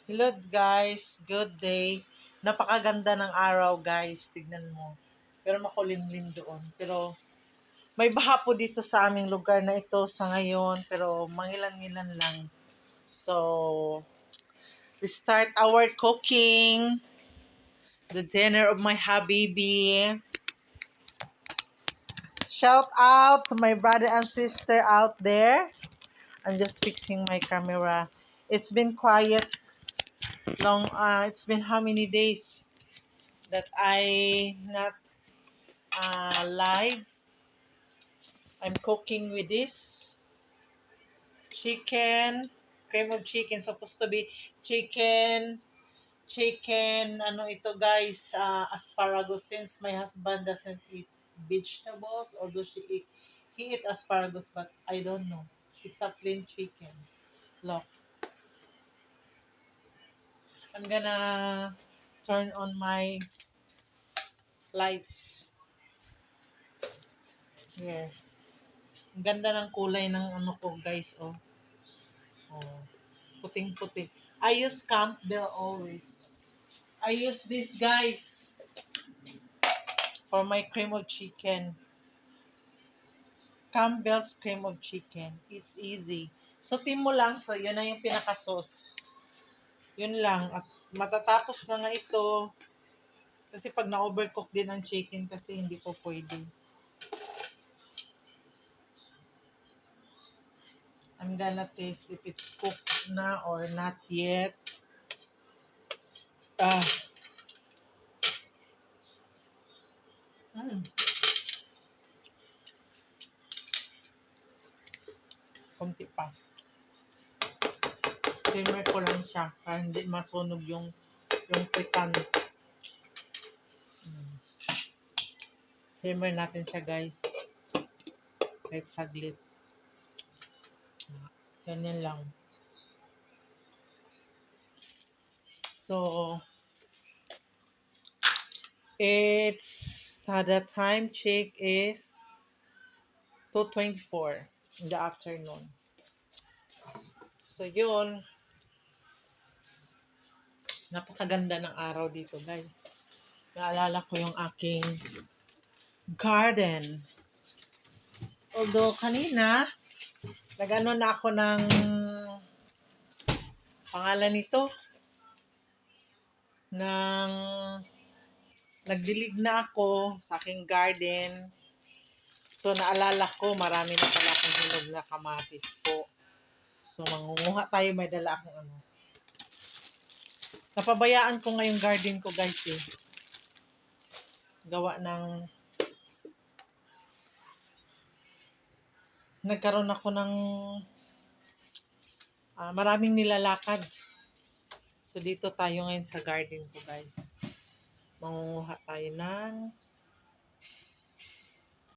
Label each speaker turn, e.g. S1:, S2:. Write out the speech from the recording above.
S1: Hello guys, good day. Napakaganda ng araw guys, tignan mo. Pero makulimlim doon. Pero may baha po dito sa aming lugar na ito sa ngayon, pero mangilan-ngilan lang. So, we start our cooking. The dinner of my habibi. Shout out to my brother and sister out there. I'm just fixing my camera. It's been quiet long. It's been how many days that I not live. I'm cooking with this chicken, cream of chicken. Supposed to be chicken. Ano ito guys? Asparagus. Since my husband doesn't eat vegetables, although he eat asparagus, but I don't know. It's a plain chicken. Look, I'm gonna turn on my lights. Here. Ang ganda ng kulay ng ano ko guys, oh. Oh. Puting-puti. I use Campbell always. I use this guys for my cream of chicken. Campbell's cream of chicken. It's easy. So, mo lang. So, yun na yung pinaka-sauce. Yun lang. At matatapos na nga ito. Kasi pag na-overcook din ang chicken kasi hindi po pwede. I'm gonna taste if it's cooked na or not yet. Ah. Mm. Kunti pa. Simmer ko lang siya para hindi masunog yung pitan. Simmer natin siya guys. Kahit saglit. Ganyan lang. So, the time check is 2:24 in the afternoon. So, yun. Napakaganda ng araw dito guys. Naalala ko yung aking garden. Although kanina, nag-ano na ako ng pangalan nito, ng nagdilig na ako sa aking garden. So, naalala ko, marami na pala akong hinog na kamatis po. So, mangunguha tayo, may dala akong ano. Napabayaan ko ngayong garden ko, guys, eh. Gawa ng nagkaroon ako ng maraming nilalakad. So, dito tayo ngayon sa garden ko, guys. Mangunguha tayo ng